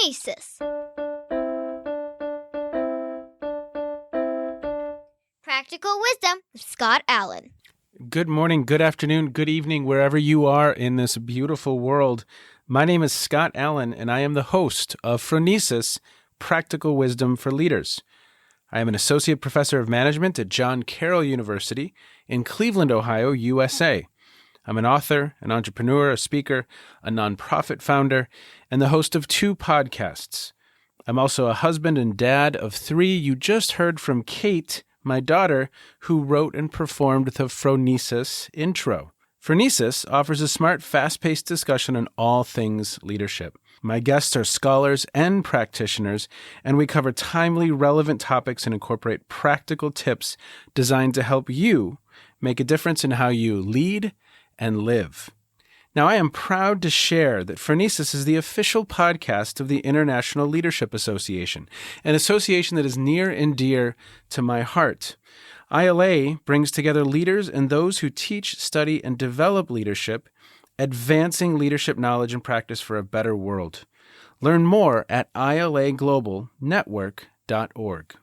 Phronesis. Practical Wisdom with Scott Allen. Good morning, good afternoon, good evening, wherever you are in this beautiful world. My name is Scott Allen, and I am the host of Phronesis, Practical Wisdom for Leaders. I am an associate professor of management at John Carroll University in Cleveland, Ohio, USA. I'm an author, an entrepreneur, a speaker, a nonprofit founder, and the host of 2 podcasts. I'm also a husband and dad of 3. You just heard from Kate, my daughter, who wrote and performed the Phronesis intro. Phronesis offers a smart, fast-paced discussion on all things leadership. My guests are scholars and practitioners, and we cover timely, relevant topics and incorporate practical tips designed to help you make a difference in how you lead and live. Now, I am proud to share that Phronesis is the official podcast of the International Leadership Association, an association that is near and dear to my heart. ILA brings together leaders and those who teach, study, and develop leadership, advancing leadership knowledge and practice for a better world. Learn more at ilaglobalnetwork.org.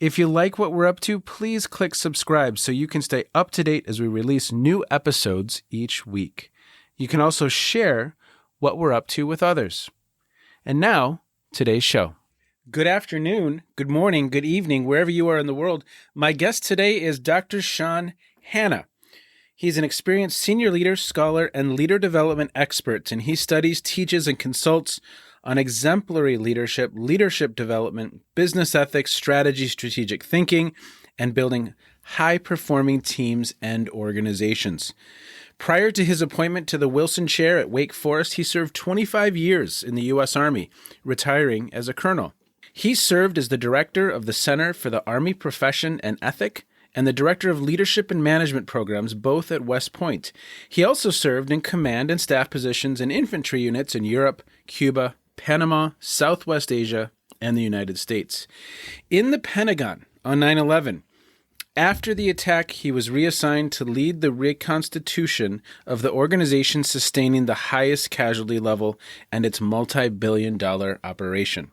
If you like what we're up to, please click subscribe so you can stay up to date as we release new episodes each week. You can also share what we're up to with others. And now, today's show. Good afternoon, good morning, good evening, wherever you are in the world. My guest today is Dr. Sean Hanna. He's an experienced senior leader, scholar, and leader development expert, and he studies, teaches, and consults on exemplary leadership, leadership development, business ethics, strategy, strategic thinking, and building high-performing teams and organizations. Prior to his appointment to the Wilson Chair at Wake Forest, he served 25 years in the U.S. Army, retiring as a colonel. He served as the director of the Center for the Army Profession and Ethic and the director of leadership and management programs, both at West Point. He also served in command and staff positions in infantry units in Europe, Cuba, Panama, Southwest Asia, and the United States. In the Pentagon on 9/11, after the attack, he was reassigned to lead the reconstitution of the organization sustaining the highest casualty level and its multibillion-dollar operation.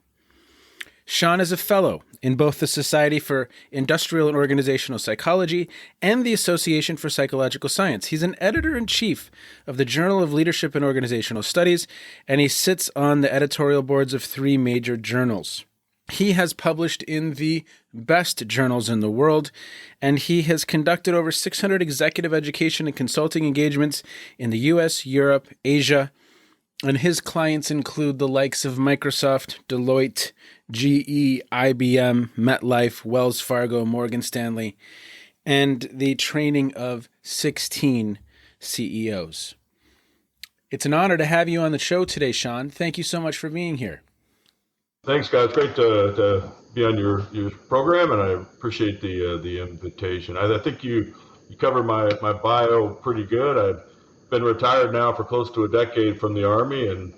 Sean is a fellow in both the Society for Industrial and Organizational Psychology and the Association for Psychological Science. He's an editor-in-chief of the Journal of Leadership and Organizational Studies, and he sits on the editorial boards of 3 major journals. He has published in the best journals in the world, and he has conducted over 600 executive education and consulting engagements in the U.S., Europe, Asia, and his clients include the likes of Microsoft, Deloitte, GE, IBM, MetLife, Wells Fargo, Morgan Stanley, and the training of 16 CEOs. It's an honor to have you on the show today, Sean. Thank you so much for being here. Thanks, Scott. It's great to be on your program, and I appreciate the invitation. I think you covered my bio pretty good. I've been retired now for close to a decade from the Army and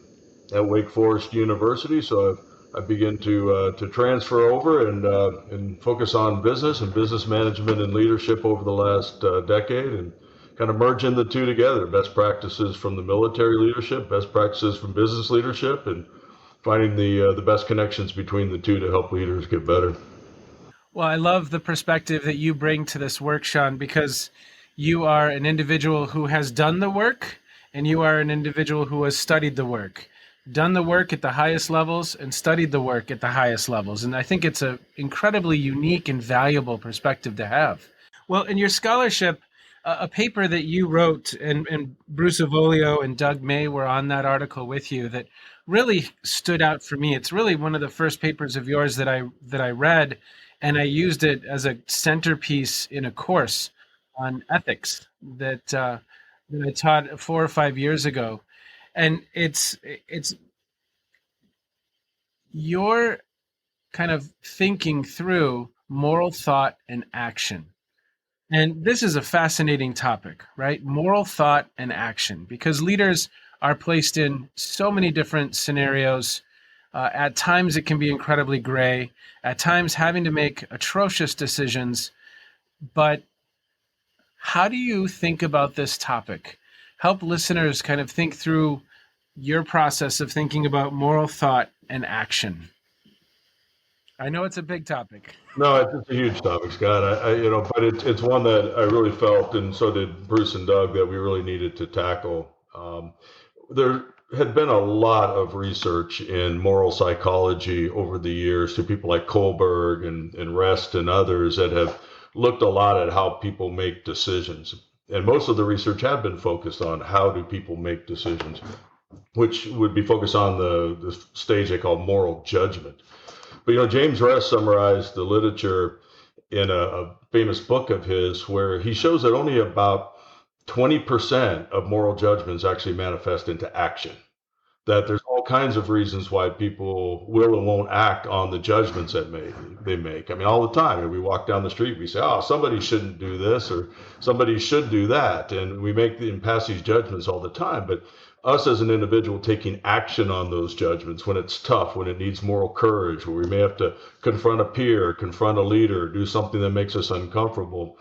at Wake Forest University, so I begin to transfer over and focus on business and business management and leadership over the last decade, and kind of merging the two together. Best practices from the military leadership, best practices from business leadership, and finding the best connections between the two to help leaders get better. Well, I love the perspective that you bring to this work, Sean, because you are an individual who has done the work, and you are an individual who has studied the work, done the work at the highest levels and studied the work at the highest levels. And I think it's an incredibly unique and valuable perspective to have. Well, in your scholarship, a paper that you wrote, and Bruce Avolio and Doug May were on that article with you, that really stood out for me. It's really one of the first papers of yours that I read, and I used it as a centerpiece in a course on ethics that I taught 4 or 5 years ago. And it's your kind of thinking through moral thought and action. And this is a fascinating topic, right? Moral thought and action, because leaders are placed in so many different scenarios. At times, it can be incredibly gray. At times, having to make atrocious decisions. But how do you think about this topic? Help listeners kind of think through your process of thinking about moral thought and action. I know it's a big topic. No, it's a huge topic, Scott. But it's one that I really felt, and so did Bruce and Doug, that we really needed to tackle. There had been a lot of research in moral psychology over the years through people like Kohlberg and Rest and others that have looked a lot at how people make decisions. And most of the research had been focused on how do people make decisions, which would be focused on the stage they call moral judgment. But, James Rest summarized the literature in a famous book of his where he shows that only about 20% of moral judgments actually manifest into action. That there's all kinds of reasons why people will and won't act on the judgments that they make. I mean, all the time. We walk down the street, we say, oh, somebody shouldn't do this or somebody should do that. And we and pass these judgments all the time. But us as an individual taking action on those judgments when it's tough, when it needs moral courage, where we may have to confront a peer, confront a leader, do something that makes us uncomfortable,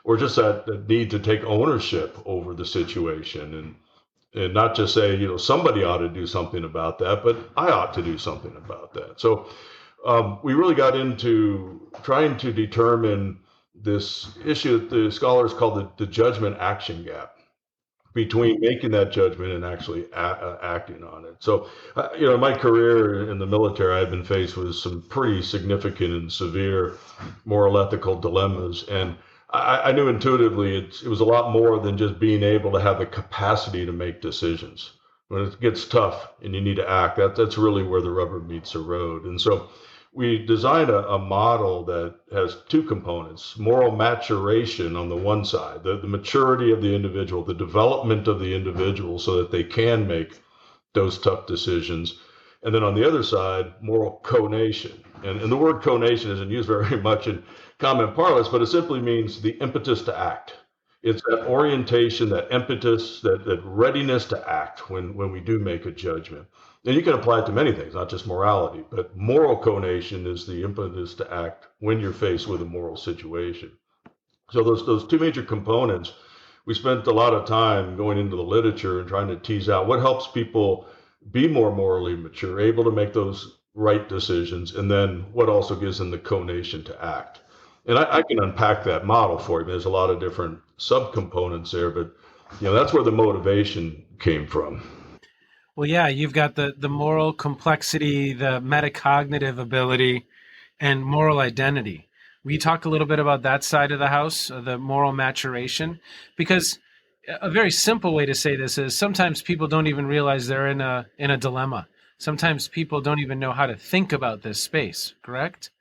or just that need to take ownership over the situation and not just say, somebody ought to do something about that, but I ought to do something about that. So we really got into trying to determine this issue that the scholars call the judgment action gap between making that judgment and actually acting on it. So, in my career in the military, I've been faced with some pretty significant and severe moral ethical dilemmas. And I knew intuitively it was a lot more than just being able to have the capacity to make decisions. When it gets tough and you need to act, that's really where the rubber meets the road. And so we designed a model that has two components: moral maturation on the one side, the maturity of the individual, the development of the individual so that they can make those tough decisions. And then on the other side, moral conation. And the word conation isn't used very much in common parlance, but it simply means the impetus to act. It's that orientation, that impetus, that readiness to act when we do make a judgment. And you can apply it to many things, not just morality, but moral conation is the impetus to act when you're faced with a moral situation. So those two major components, we spent a lot of time going into the literature and trying to tease out what helps people be more morally mature, able to make those right decisions, and then what also gives them the conation to act. And I can unpack that model for you. There's a lot of different subcomponents there, but that's where the motivation came from. Well, yeah, you've got the moral complexity, the metacognitive ability, and moral identity. Will you talk a little bit about that side of the house, the moral maturation? Because a very simple way to say this is sometimes people don't even realize they're in a dilemma. Sometimes people don't even know how to think about this space, correct?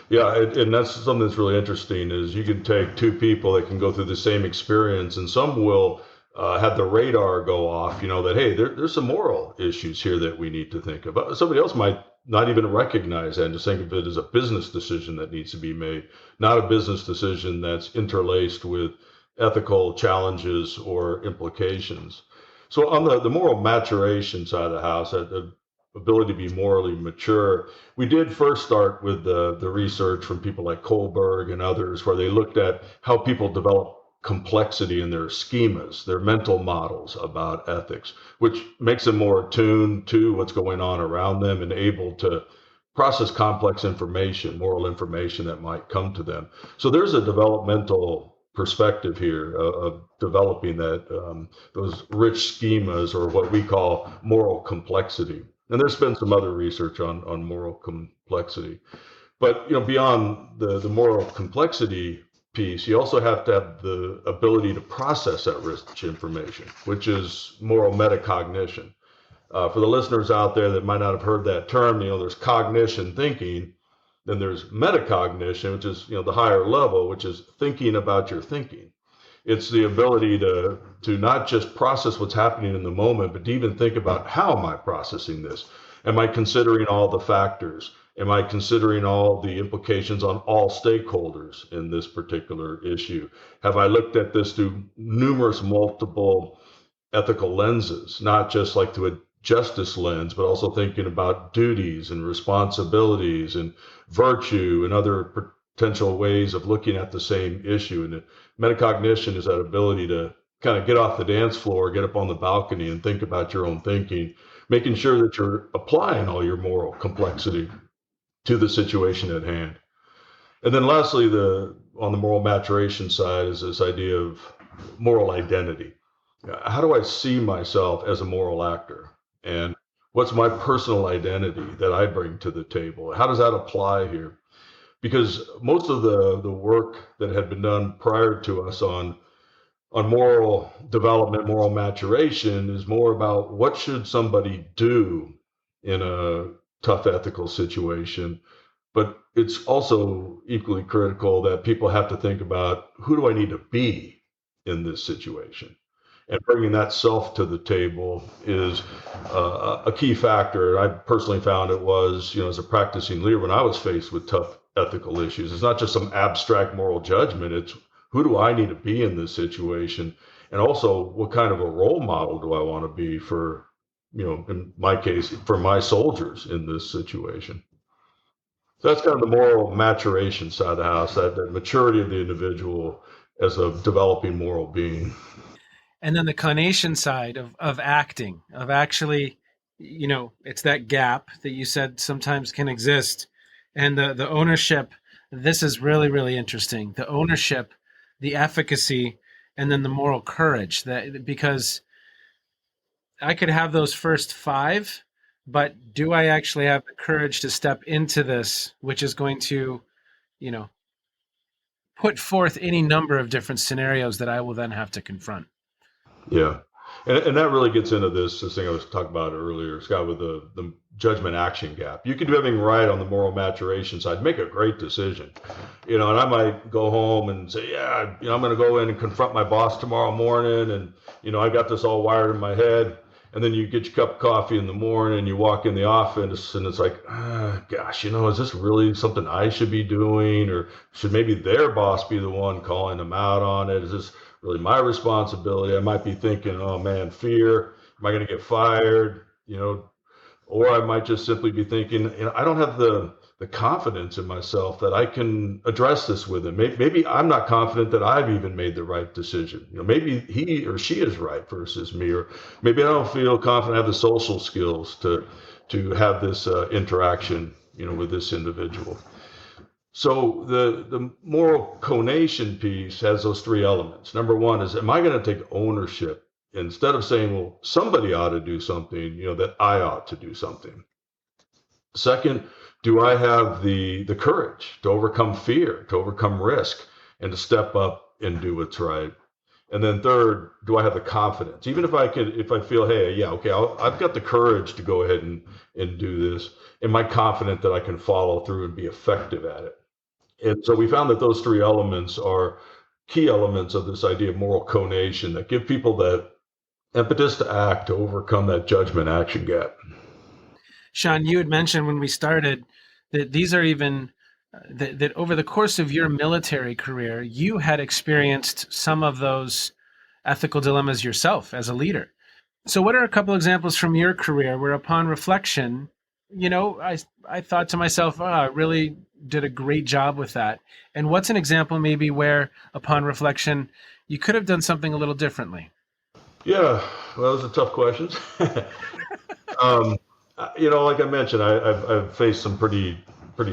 Yeah, and that's something that's really interesting is you can take two people that can go through the same experience, and some will have the radar go off, that, hey, there's some moral issues here that we need to think about. Somebody else might not even recognize that and just think of it as a business decision that needs to be made, not a business decision that's interlaced with ethical challenges or implications. So on the moral maturation side of the house, the ability to be morally mature, we did first start with the research from people like Kohlberg and others, where they looked at how people develop complexity in their schemas, their mental models about ethics, which makes them more attuned to what's going on around them and able to process complex information, moral information that might come to them. So there's a developmental perspective here of developing that those rich schemas, or what we call moral complexity. And there's been some other research on moral complexity. But beyond the moral complexity piece, you also have to have the ability to process that rich information, which is moral metacognition. For the listeners out there that might not have heard that term, there's cognition, thinking, then there's metacognition, which is the higher level, which is thinking about your thinking. It's the ability to not just process what's happening in the moment, but to even think about, how am I processing this? Am I considering all the factors? Am I considering all the implications on all stakeholders in this particular issue? Have I looked at this through numerous multiple ethical lenses, not just like through a justice lens, but also thinking about duties and responsibilities and virtue and other potential ways of looking at the same issue? And metacognition is that ability to kind of get off the dance floor, get up on the balcony and think about your own thinking, making sure that you're applying all your moral complexity to the situation at hand. And then lastly, on the moral maturation side is this idea of moral identity. How do I see myself as a moral actor? And what's my personal identity that I bring to the table? How does that apply here? Because most of the work that had been done prior to us on moral development, moral maturation is more about what should somebody do in a tough ethical situation. But it's also equally critical that people have to think about, who do I need to be in this situation? And bringing that self to the table is a key factor. I personally found it was, as a practicing leader, when I was faced with tough ethical issues, it's not just some abstract moral judgment. It's, who do I need to be in this situation? And also, what kind of a role model do I want to be for, in my case, for my soldiers in this situation? So that's kind of the moral maturation side of the house, that maturity of the individual as a developing moral being. And then the conation side of acting, of actually, it's that gap that you said sometimes can exist. And the ownership, this is really, really interesting. The ownership, the efficacy, and then the moral courage, because I could have those first five, but do I actually have the courage to step into this, which is going to, put forth any number of different scenarios that I will then have to confront? Yeah. And that really gets into this thing I was talking about earlier, Scott, with the judgment action gap. You can do everything right on the moral maturation side, make a great decision, and I might go home and say, yeah, I'm going to go in and confront my boss tomorrow morning. And, I got this all wired in my head. And then you get your cup of coffee in the morning and you walk in the office and it's like, gosh, is this really something I should be doing? Or should maybe their boss be the one calling them out on it? Is this really my responsibility? I might be thinking, oh man, fear, am I going to get fired? Or I might just simply be thinking, I don't have the confidence in myself that I can address this with him. Maybe I'm not confident that I've even made the right decision. Maybe he or she is right versus me, or maybe I don't feel confident I have the social skills to have this interaction, with this individual. So the moral conation piece has those three elements. Number one is, am I going to take ownership? Instead of saying, well, somebody ought to do something, that I ought to do something. Second, do I have the courage to overcome fear, to overcome risk, and to step up and do what's right? And then third, do I have the confidence? Even if I feel, hey, yeah, okay, I've got the courage to go ahead and do this. Am I confident that I can follow through and be effective at it? And so we found that those three elements are key elements of this idea of moral conation that give people that impetus to act, to overcome that judgment action gap. Sean, you had mentioned when we started that these are even that over the course of your military career, you had experienced some of those ethical dilemmas yourself as a leader. So what are a couple examples from your career where upon reflection, I thought to myself, I really did a great job with that. And what's an example maybe where upon reflection, you could have done something a little differently? Yeah, well, those are tough questions. Like I mentioned, I've faced some pretty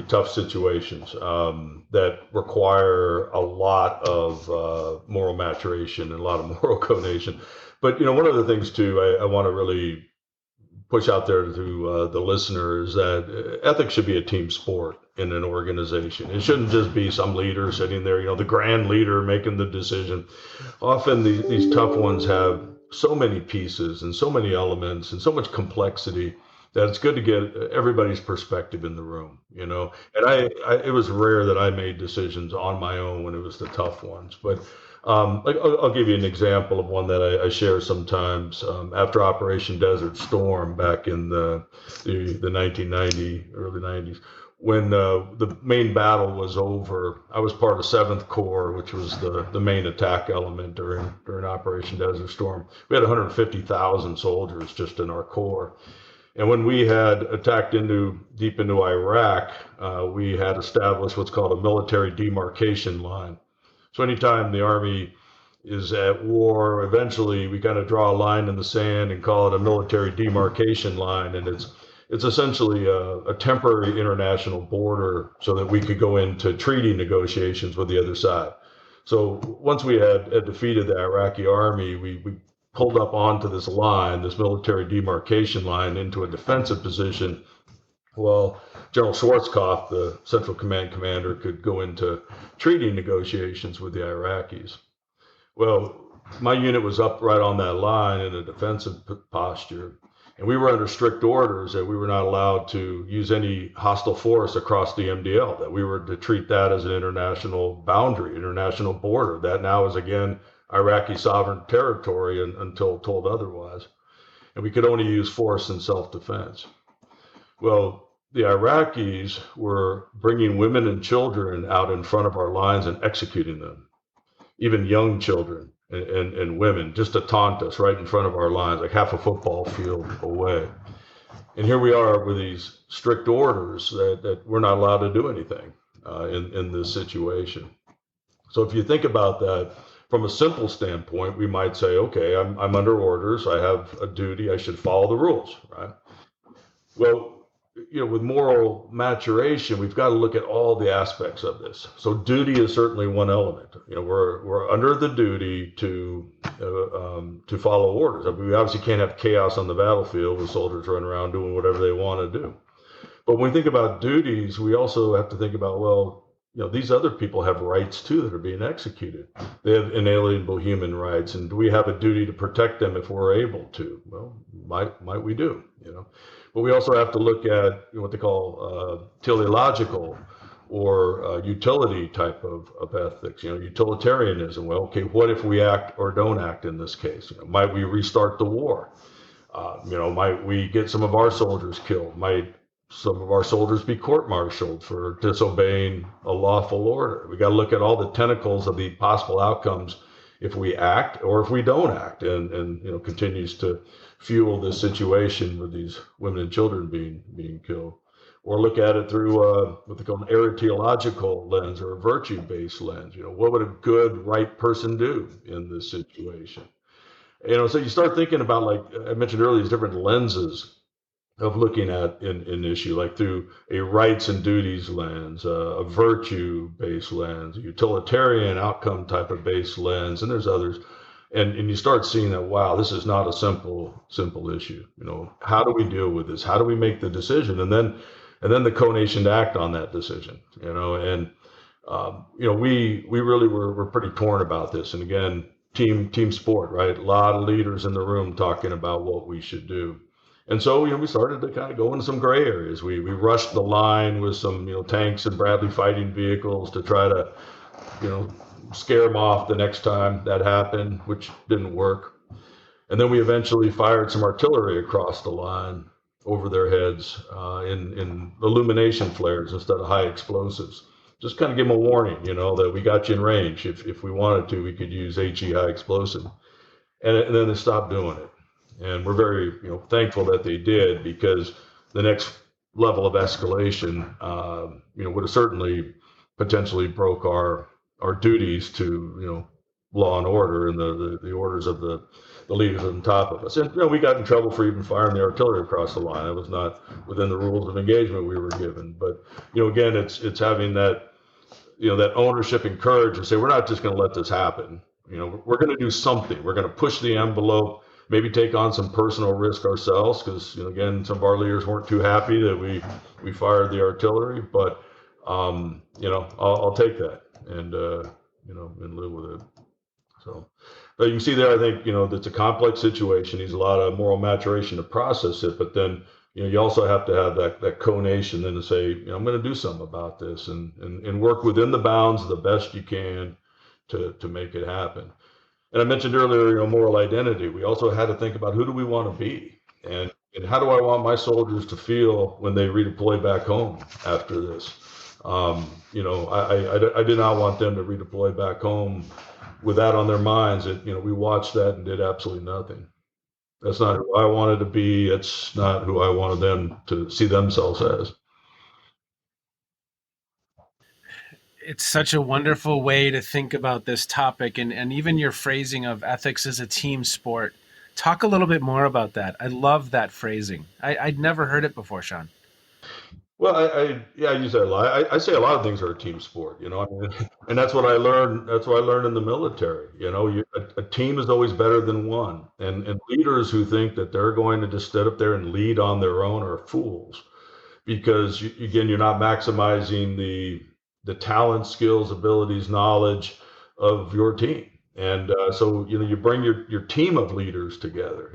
tough situations that require a lot of moral maturation and a lot of moral conation. But one of the things too, I want to really push out there to the listeners that ethics should be a team sport in an organization. It shouldn't just be some leader sitting there, the grand leader making the decision. Often these tough ones have so many pieces and so many elements and so much complexity that it's good to get everybody's perspective in the room, And it was rare that I made decisions on my own when it was the tough ones. But I'll give you an example of one that I share sometimes. After Operation Desert Storm back in the 1990, early 90s, when the main battle was over, I was part of 7th Corps, which was the main attack element during Operation Desert Storm. We had 150,000 soldiers just in our corps. And when we had attacked deep into Iraq, we had established what's called a military demarcation line. So anytime the Army is at war. Eventually, we kind of draw a line in the sand and call it a military demarcation line, and it's essentially a temporary international border so that we could go into treaty negotiations with the other side. So once we had defeated the Iraqi army, we pulled up onto this line, this military demarcation line, into a defensive position. Well, General Schwarzkopf, the Central Command commander, could go into treaty negotiations with the Iraqis. Well, my unit was up right on that line in a defensive posture, and we were under strict orders that we were not allowed to use any hostile force across the MDL, that we were to treat that as an international boundary, international border. That now is, again, Iraqi sovereign territory until told otherwise. And we could only use force in self-defense. Well, the Iraqis were bringing women and children out in front of our lines and executing them, even young children and women, just to taunt us right in front of our lines, like half a football field away. And here we are with these strict orders that we're not allowed to do anything in this situation. So if you think about that from a simple standpoint, we might say, okay, I'm under orders. I have a duty. I should follow the rules, right? Well, with moral maturation, we've got to look at all the aspects of this. So duty is certainly one element. We're under the duty to follow orders. I mean, we obviously can't have chaos on the battlefield with soldiers running around doing whatever they want to do. But when we think about duties, we also have to think about, well, these other people have rights too that are being executed. They have inalienable human rights, and do we have a duty to protect them if we're able to? Well, might we do? But we also have to look at what they call teleological or utility type of ethics. Utilitarianism. Well, okay, what if we act or don't act in this case? Might we restart the war? Might we get some of our soldiers killed? Might some of our soldiers be court-martialed for disobeying a lawful order? We got to look at all the tentacles of the possible outcomes if we act or if we don't act, and continues to fuel this situation with these women and children being killed. Or look at it through what they call an aretiological lens or a virtue-based lens. What would a good, right person do in this situation? So you start thinking about, like I mentioned earlier, these different lenses of looking at an issue, like through a rights and duties lens, a virtue-based lens, a utilitarian outcome type of based lens, and there's others. And you start seeing that, wow, this is not a simple issue. How do we deal with this? How do we make the decision? And then the co-nation to act on that decision. We really were pretty torn about this. And again, team sport, right? A lot of leaders in the room talking about what we should do. And so, we started to kind of go into some gray areas. We rushed the line with some, tanks and Bradley fighting vehicles to try to, scare them off the next time that happened, which didn't work. And then we eventually fired some artillery across the line over their heads in illumination flares instead of high explosives. Just kind of give them a warning, that we got you in range. If we wanted to, we could use HE high explosive. And then they stopped doing it. And we're very, thankful that they did, because the next level of escalation, would have certainly potentially broke our duties to, law and order and the orders of the leaders on top of us. And we got in trouble for even firing the artillery across the line. That was not within the rules of engagement we were given. But again, it's having that that ownership and courage to say, we're not just going to let this happen. We're going to do something. We're going to push the envelope. Maybe take on some personal risk ourselves, because again, some of our leaders weren't too happy that we fired the artillery. But I'll take that and live with it. So, but you can see there, I think it's a complex situation. Needs a lot of moral maturation to process it. But then you also have to have that co-nation then to say, I'm going to do something about this and work within the bounds the best you can to make it happen. And I mentioned earlier, moral identity. We also had to think about, who do we want to be, and how do I want my soldiers to feel when they redeploy back home after this? I did not want them to redeploy back home with that on their minds. That we watched that and did absolutely nothing. That's not who I wanted to be. It's not who I wanted them to see themselves as. It's such a wonderful way to think about this topic, and even your phrasing of ethics as a team sport. Talk a little bit more about that. I love that phrasing. I'd never heard it before, Sean. Well, yeah, I use that a lot. I say a lot of things are a team sport, I mean, and that's what I learned. That's what I learned in the military. A team is always better than one, and leaders who think that they're going to just sit up there and lead on their own are fools, because again, you're not maximizing the talent, skills, abilities, knowledge of your team. And so you bring your team of leaders together.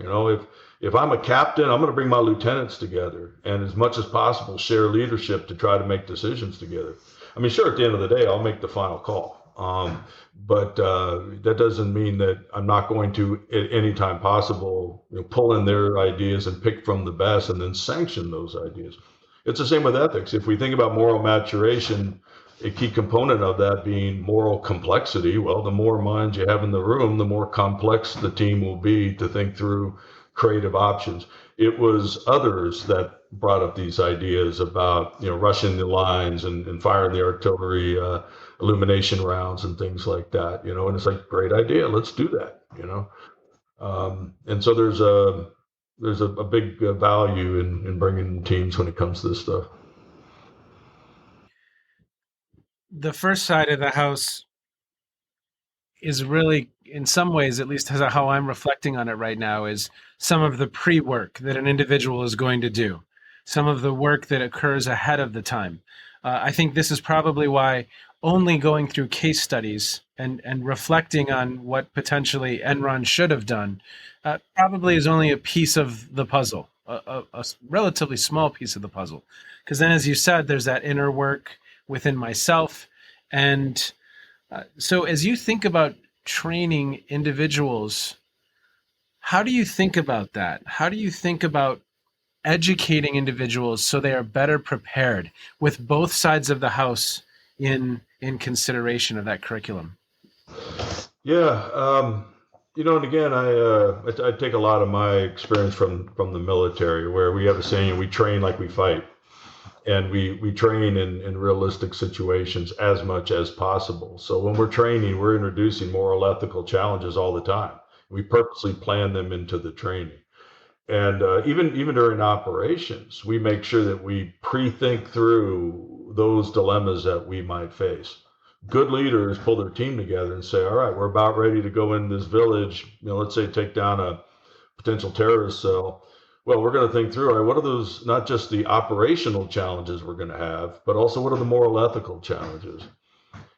If I'm a captain, I'm going to bring my lieutenants together, and as much as possible share leadership to try to make decisions together. I mean, sure, at the end of the day, I'll make the final call, but that doesn't mean that I'm not going to, at any time possible, pull in their ideas and pick from the best and then sanction those ideas. It's the same with ethics. If we think about moral maturation, a key component of that being moral complexity, well, the more minds you have in the room, the more complex the team will be to think through creative options. It was others that brought up these ideas about, rushing the lines and firing the artillery illumination rounds and things like that, and it's like, great idea, let's do that. And so there's a big value in bringing teams when it comes to this stuff. The first side of the house is really, in some ways, at least how I'm reflecting on it right now, is some of the pre-work that an individual is going to do, some of the work that occurs ahead of the time. I think this is probably why only going through case studies and reflecting on what potentially Enron should have done probably is only a piece of the puzzle, a relatively small piece of the puzzle. Because then, as you said, there's that inner work within myself. And so as you think about training individuals, how do you think about that? How do you think about educating individuals so they are better prepared with both sides of the house in consideration of that curriculum? Yeah, and again, I take a lot of my experience from the military, where we have a saying, we train like we fight. And we train in realistic situations as much as possible. So when we're training, we're introducing moral, ethical challenges all the time. We purposely plan them into the training. And even during operations, we make sure that we pre-think through those dilemmas that we might face. Good leaders pull their team together and say, all right, we're about ready to go in this village, let's say take down a potential terrorist cell. Well, we're going to think through, all right, what are those, not just the operational challenges we're going to have, but also what are the moral, ethical challenges?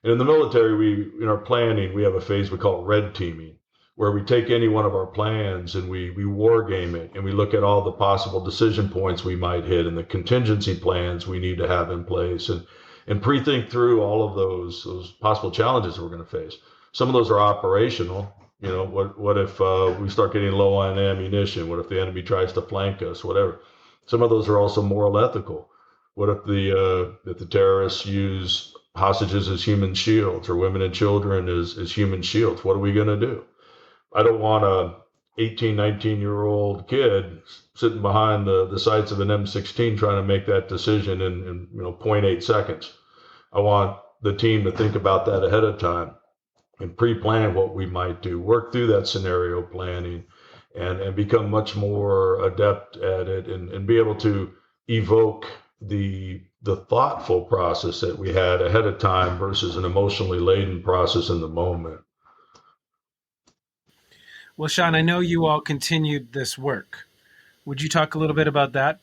And in the military, in our planning, we have a phase we call red teaming, where we take any one of our plans and we war game it, and we look at all the possible decision points we might hit and the contingency plans we need to have in place, and pre-think through all of those possible challenges we're going to face. Some of those are operational. What if we start getting low on ammunition? What if the enemy tries to flank us? Whatever. Some of those are also moral, ethical. What if the terrorists use hostages as human shields, or women and children as human shields? What are we going to do? I don't want a 18, 19-year-old kid sitting behind the sights of an M16 trying to make that decision in 0.8 seconds. I want the team to think about that ahead of time and pre-plan what we might do, work through that scenario planning, and become much more adept at it, and be able to evoke the thoughtful process that we had ahead of time versus an emotionally laden process in the moment. Well, Sean, I know you all continued this work. Would you talk a little bit about that?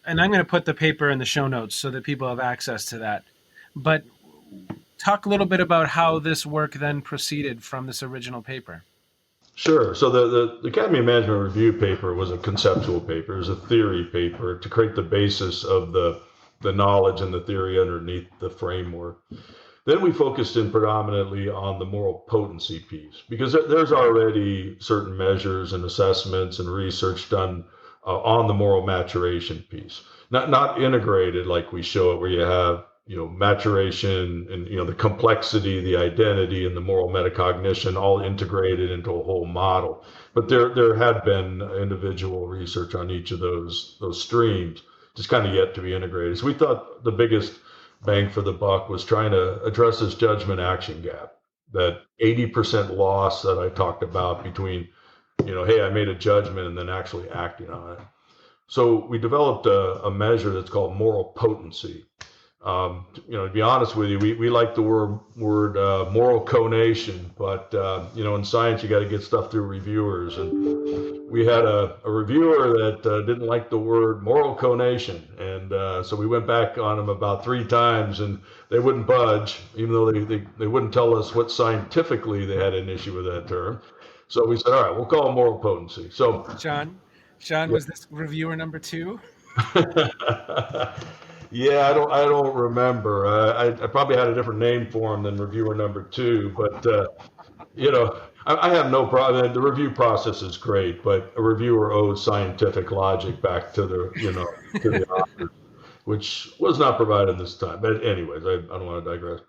And I'm going to put the paper in the show notes so that people have access to that. But talk a little bit about how this work then proceeded from this original paper. Sure. So the Academy of Management Review paper was a conceptual paper. It was a theory paper to create the basis of the knowledge and the theory underneath the framework. Then we focused in predominantly on the moral potency piece, because there's already certain measures and assessments and research done on the moral maturation piece. Not integrated like we show it, where you have maturation and the complexity, the identity, and the moral metacognition all integrated into a whole model. But there had been individual research on each of those streams, just kind of yet to be integrated. So we thought the biggest bang for the buck was trying to address this judgment action gap, that 80% loss that I talked about between, hey, I made a judgment and then actually acting on it. So we developed a measure that's called moral potency. To be honest with you, we like the word moral conation, but in science you got to get stuff through reviewers, and we had a reviewer that didn't like the word moral conation, and so we went back on them about 3 times, and they wouldn't budge, even though they wouldn't tell us what scientifically they had an issue with that term. So we said, all right, we'll call it moral potency. So John, was this reviewer number 2? Yeah, I don't remember. I probably had a different name for him than reviewer number 2, but I have no problem. The review process is great, but a reviewer owes scientific logic back to the author, which was not provided this time. But anyways, I don't want to digress.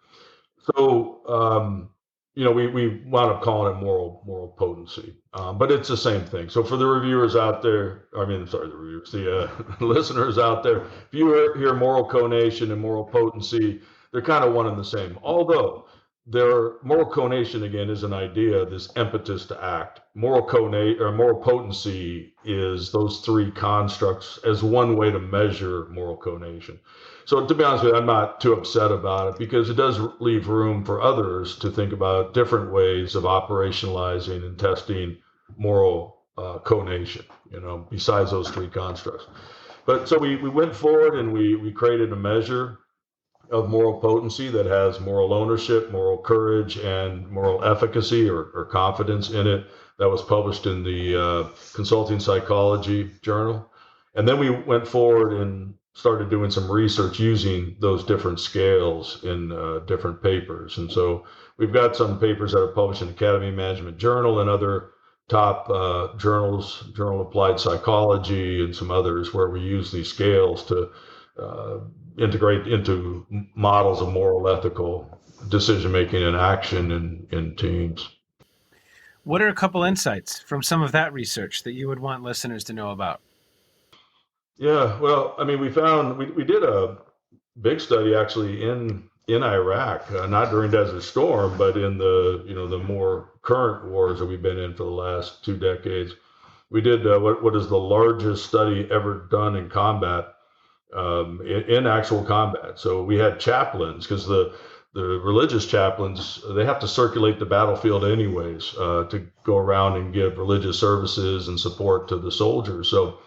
So we wound up calling it moral potency, but it's the same thing. So for the reviewers out there, the listeners out there, if you hear moral conation and moral potency, they're kind of one and the same. Although moral conation again is an idea, this impetus to act. Moral potency is those 3 constructs as one way to measure moral conation. So to be honest with you, I'm not too upset about it, because it does leave room for others to think about different ways of operationalizing and testing moral conation, besides those 3 constructs. But so we went forward and we created a measure of moral potency that has moral ownership, moral courage, and moral efficacy or confidence in it. That was published in the Consulting Psychology Journal. And then we went forward and started doing some research using those different scales in different papers. And so we've got some papers that are published in Academy Management Journal and other top journals, Journal of Applied Psychology, and some others, where we use these scales to integrate into models of moral, ethical decision-making and action in teams. What are a couple insights from some of that research that you would want listeners to know about? Yeah, well, we found we did a big study actually in Iraq, not during Desert Storm, but in the more current wars that we've been in for the last 2 decades. We did what is the largest study ever done in combat, in actual combat. So we had chaplains, because the religious chaplains, they have to circulate the battlefield anyways, to go around and give religious services and support to the soldiers. So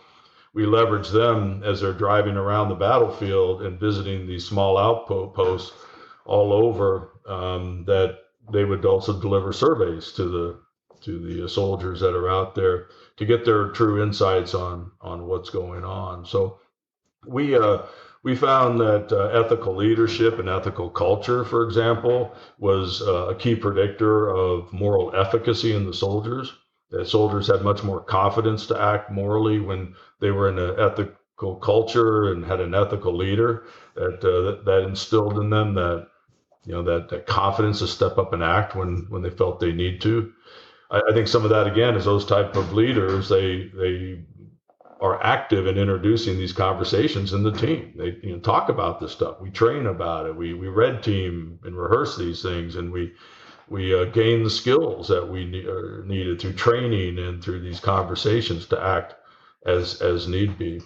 we leverage them as they're driving around the battlefield and visiting these small outposts all over, that they would also deliver surveys to the soldiers that are out there to get their true insights on what's going on. So we found that ethical leadership and ethical culture, for example, was a key predictor of moral efficacy in the soldiers. That soldiers had much more confidence to act morally when they were in an ethical culture and had an ethical leader that instilled in them that confidence to step up and act when they felt they need to. I think some of that again is those type of leaders. They are active in introducing these conversations in the team. They talk about this stuff. We train about it. We red team and rehearse these things, and we gain the skills that we needed through training and through these conversations to act as need be.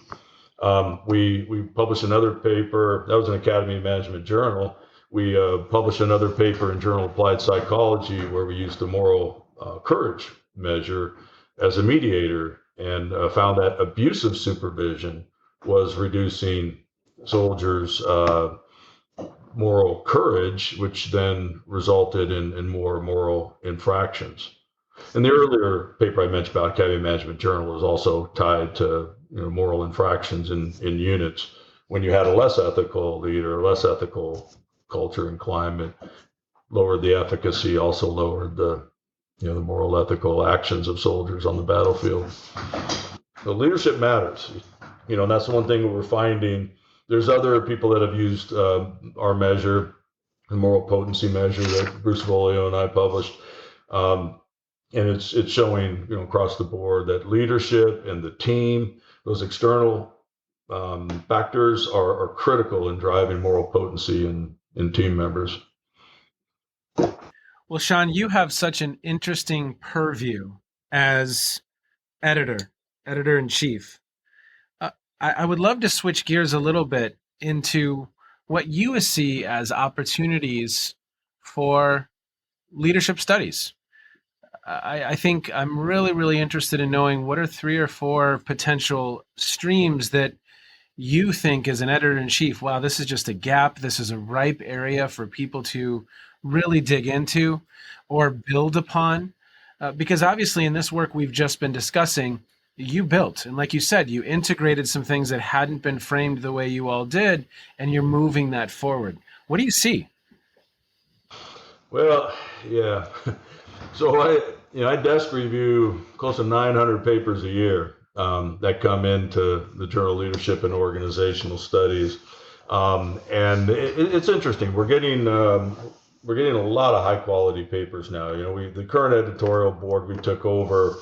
We published another paper that was in Academy Management Journal. We published another paper in Journal of Applied Psychology where we used the moral courage measure as a mediator, and found that abusive supervision was reducing soldiers' moral courage, which then resulted in more moral infractions. And the earlier paper I mentioned about Academy Management Journal is also tied to moral infractions in units. When you had a less ethical leader, less ethical culture and climate, lowered the efficacy, also lowered the moral ethical actions of soldiers on the battlefield. So leadership matters. And that's the one thing we're finding. There's other people that have used our measure, the moral potency measure that Bruce Volio and I published. And it's showing, across the board that leadership and the team, those external factors are critical in driving moral potency in team members. Well, Sean, you have such an interesting purview as editor in chief. Uh, I would love to switch gears a little bit into what you see as opportunities for leadership studies. I think I'm really, really interested in knowing what are 3 or 4 potential streams that you think as an editor in chief, wow, this is just a gap. This is a ripe area for people to really dig into or build upon. Because obviously, in this work we've just been discussing, you built, and like you said, you integrated some things that hadn't been framed the way you all did, and you're moving that forward. What do you see? Well, yeah. So I desk review close to 900 papers a year that come into the Journal of Leadership and Organizational Studies, and it's interesting. We're getting a lot of high quality papers now. The current editorial board, we took over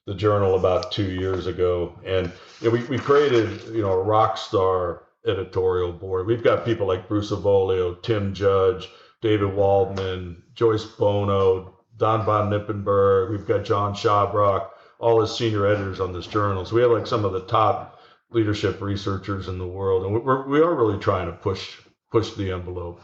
the journal about 2 years ago, and we created a rock star editorial board. We've got people like Bruce Avolio, Tim Judge, David Waldman, Joyce Bono, Don von Nippenberg. We've got John Shabrock, all as senior editors on this journal. So we have like some of the top leadership researchers in the world, and we are really trying to push the envelope.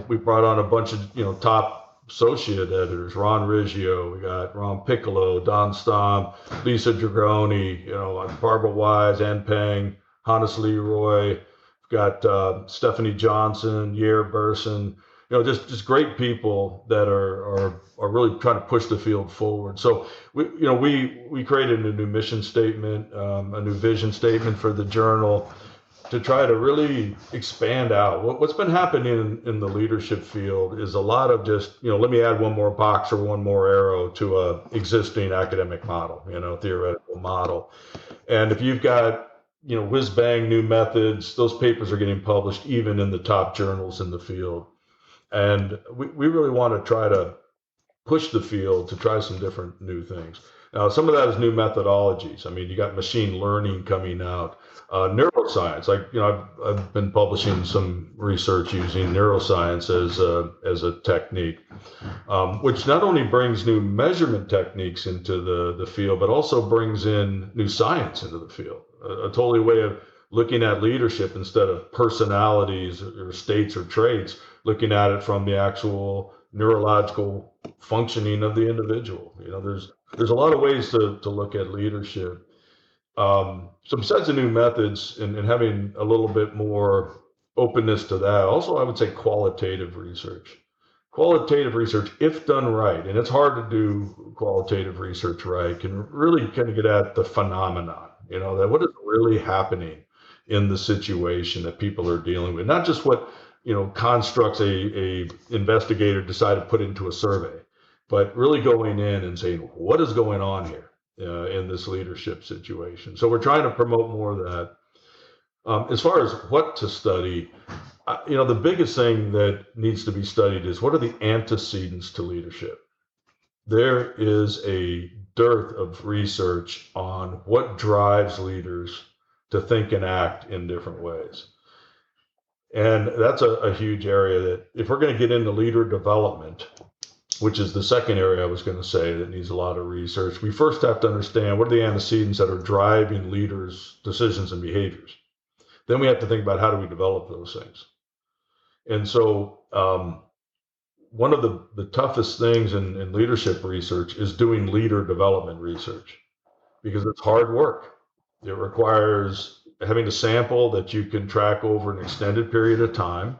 We brought on a bunch of top associate editors: Ron Riggio, we got Ron Piccolo, Don Stamm, Lisa Dragoni, Barbara Wise, Ann Peng, Hannes Leroy. We've got Stephanie Johnson, Yair Burson. Just great people that are really trying to push the field forward. So we created a new mission statement, a new vision statement for the journal to try to really expand out. What's been happening in the leadership field is a lot of just let me add one more box or one more arrow to a existing academic model, theoretical model. And if you've got whiz bang new methods, those papers are getting published even in the top journals in the field. And we really want to try to push the field to try some different new things. Now, some of that is new methodologies. I mean, you got machine learning coming out, neuroscience. I've been publishing some research using neuroscience as a technique, which not only brings new measurement techniques into the field, but also brings in new science into the field. A totally way of looking at leadership instead of personalities or states or traits, looking at it from the actual neurological functioning of the individual. There's a lot of ways to look at leadership. So besides the new methods and having a little bit more openness to that, also I would say qualitative research. Qualitative research, if done right, and it's hard to do qualitative research right, can really kind of get at the phenomenon, that what is really happening in the situation that people are dealing with, not just what constructs a investigator decided to put into a survey, but really going in and saying what is going on here in this leadership situation. So we're trying to promote more of that. As far as what to study, the biggest thing that needs to be studied is what are the antecedents to leadership. There is a dearth of research on what drives leaders to think and act in different ways. And that's a huge area that if we're going to get into leader development, which is the second area I was going to say that needs a lot of research, we first have to understand what are the antecedents that are driving leaders' decisions and behaviors. Then we have to think about how do we develop those things. And so one of the toughest things in leadership research is doing leader development research, because it's hard work. It requires having a sample that you can track over an extended period of time.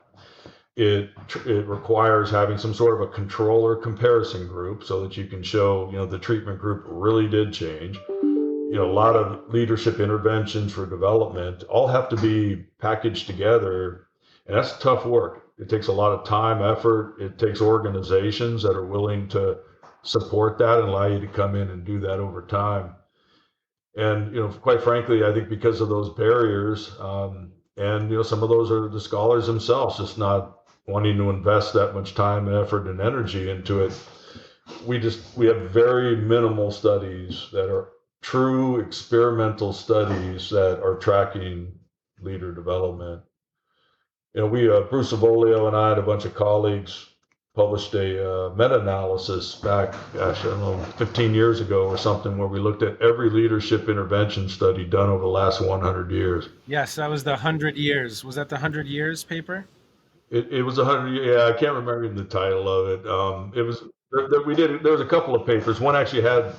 It requires having some sort of a control or comparison group so that you can show, the treatment group really did change. A lot of leadership interventions for development all have to be packaged together, and that's tough work. It takes a lot of time, effort. It takes organizations that are willing to support that and allow you to come in and do that over time. And, quite frankly, I think because of those barriers, and, some of those are the scholars themselves just not wanting to invest that much time and effort and energy into it. We have very minimal studies that are true experimental studies that are tracking leader development. Bruce Avolio and I and a bunch of colleagues published a meta-analysis back, gosh, I don't know, 15 years ago or something, where we looked at every leadership intervention study done over the last 100 years. Yes, that was the 100 years. Was that the 100 years paper? It was 100. Yeah, I can't remember even the title of it. It was there was a couple of papers. One actually had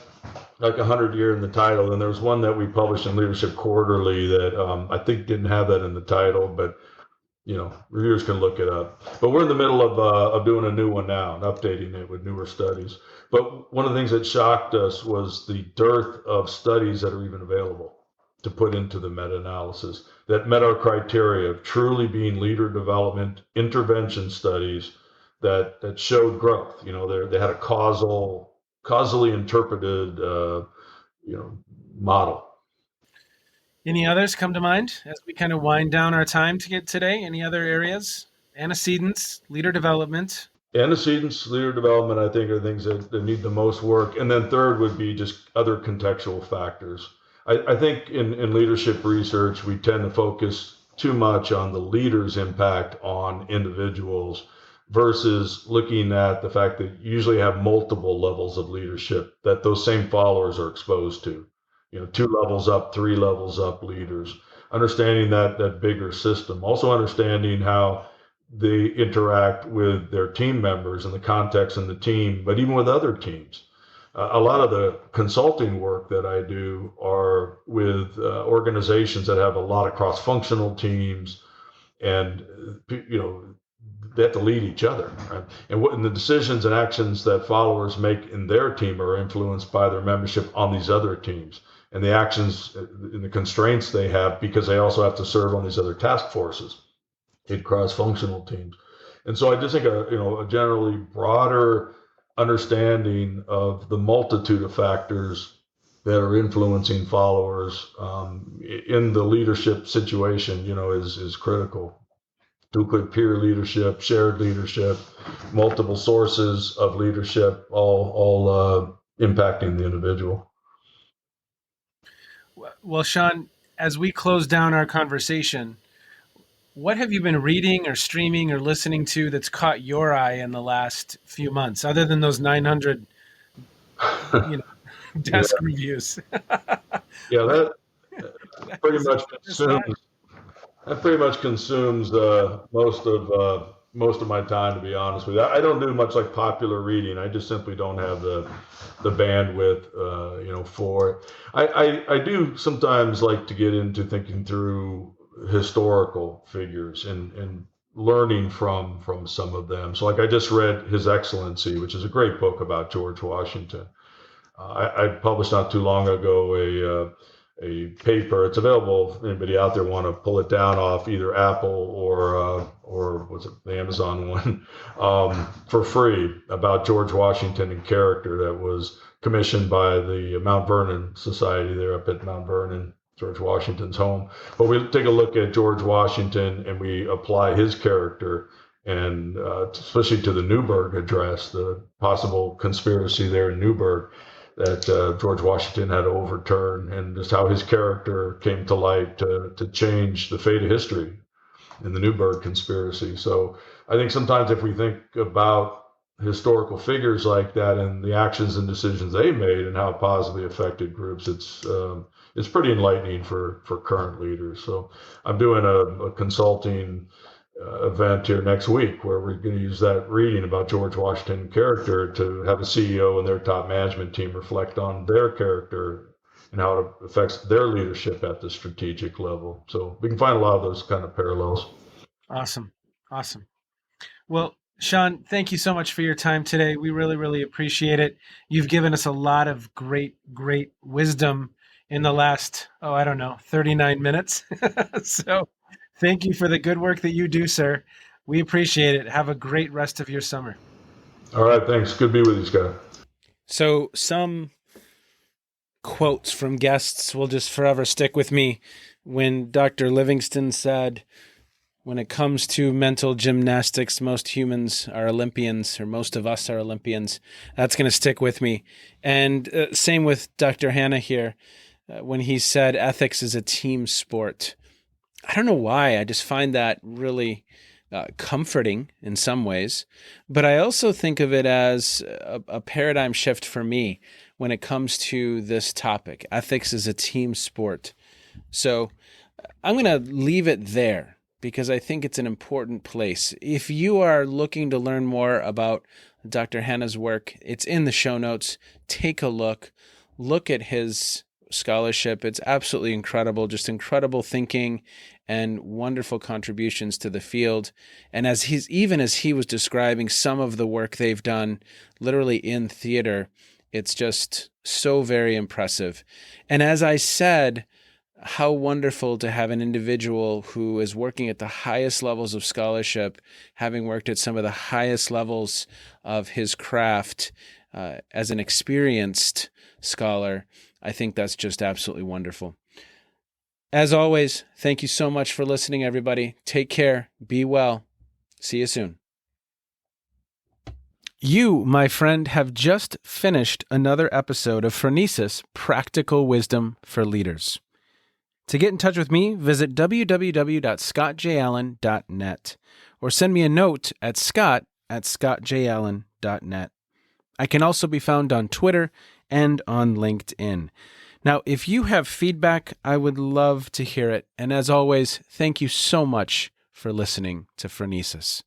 like 100-year in the title, and there was one that we published in Leadership Quarterly that I think didn't have that in the title, but reviewers can look it up. But we're in the middle of doing a new one now and updating it with newer studies. But one of the things that shocked us was the dearth of studies that are even available to put into the meta-analysis that met our criteria of truly being leader development intervention studies that showed growth. They had a causally interpreted model. Any others come to mind as we kind of wind down our time to get today? Any other areas? Antecedents, leader development. Antecedents, leader development, I think, are things that need the most work. And then third would be just other contextual factors. I think in leadership research, we tend to focus too much on the leader's impact on individuals versus looking at the fact that you usually have multiple levels of leadership that those same followers are exposed to. 2 levels up, 3 levels up leaders, understanding that bigger system, also understanding how they interact with their team members and the context in the team, but even with other teams. A lot of the consulting work that I do are with organizations that have a lot of cross-functional teams, and they have to lead each other, right? And the decisions and actions that followers make in their team are influenced by their membership on these other teams, and the actions and the constraints they have because they also have to serve on these other task forces in cross-functional teams. And so I just think a generally broader understanding of the multitude of factors that are influencing followers in the leadership situation, is critical. To include peer leadership, shared leadership, multiple sources of leadership, all impacting the individual. Well, Sean, as we close down our conversation, what have you been reading or streaming or listening to that's caught your eye in the last few months, other than those 900 desk reviews? Yeah, that pretty much consumes most of my time, to be honest with you. I don't do much like popular reading. I just simply don't have the bandwidth for it. I do sometimes like to get into thinking through historical figures and learning from some of them. So like I just read His Excellency, which is a great book about George Washington. I published not too long ago a paper. It's available if anybody out there want to pull it down off either Apple or what's it, the Amazon one, for free, about George Washington and character, that was commissioned by the Mount Vernon Society there up at Mount Vernon, George Washington's home. But we take a look at George Washington and we apply his character, and especially to the Newburgh Address, the possible conspiracy there in Newburgh that George Washington had to overturn, and just how his character came to light to change the fate of history in the Newburgh conspiracy. So I think sometimes if we think about historical figures like that and the actions and decisions they made and how it positively affected groups, it's pretty enlightening for current leaders. So I'm doing a consulting event here next week where we're going to use that reading about George Washington character to have a CEO and their top management team reflect on their character and how it affects their leadership at the strategic level. So we can find a lot of those kind of parallels. Awesome. Well, Sean, thank you so much for your time today. We really, really appreciate it. You've given us a lot of great wisdom in the last, 39 minutes. So thank you for the good work that you do, sir. We appreciate it. Have a great rest of your summer. All right, thanks. Good to be with you, Scott. So some quotes from guests will just forever stick with me. When Dr. Livingston said, when it comes to mental gymnastics, most humans are Olympians, or most of us are Olympians. That's going to stick with me. And same with Dr. Hanna here, when he said ethics is a team sport. I don't know why. I just find that really comforting in some ways. But I also think of it as a paradigm shift for me when it comes to this topic. Ethics is a team sport. So I'm going to leave it there because I think it's an important place. If you are looking to learn more about Dr. Hanna's work, it's in the show notes. Take a look. Look at his scholarship. It's absolutely incredible, just incredible thinking and wonderful contributions to the field. And as he was describing some of the work they've done literally in theater, it's just so very impressive. And as I said, how wonderful to have an individual who is working at the highest levels of scholarship, having worked at some of the highest levels of his craft as an experienced scholar. I think that's just absolutely wonderful. As always, thank you so much for listening, everybody. Take care. Be well. See you soon. You, my friend, have just finished another episode of Phronesis, Practical Wisdom for Leaders. To get in touch with me, visit www.scottjallen.net or send me a note at scott@scottjallen.net. I can also be found on Twitter and on LinkedIn. Now, if you have feedback, I would love to hear it. And as always, thank you so much for listening to Phronesis.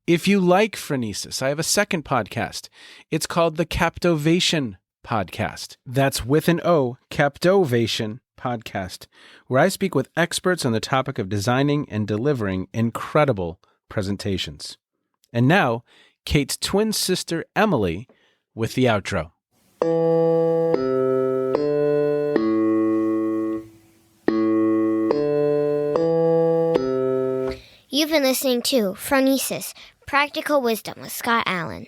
If you like Phronesis, I have a second podcast. It's called the Captovation Podcast. That's with an O, Captovation Podcast, where I speak with experts on the topic of designing and delivering incredible presentations. And now, Kate's twin sister, Emily, with the outro. You've been listening to Phronesis, Practical Wisdom with Scott Allen.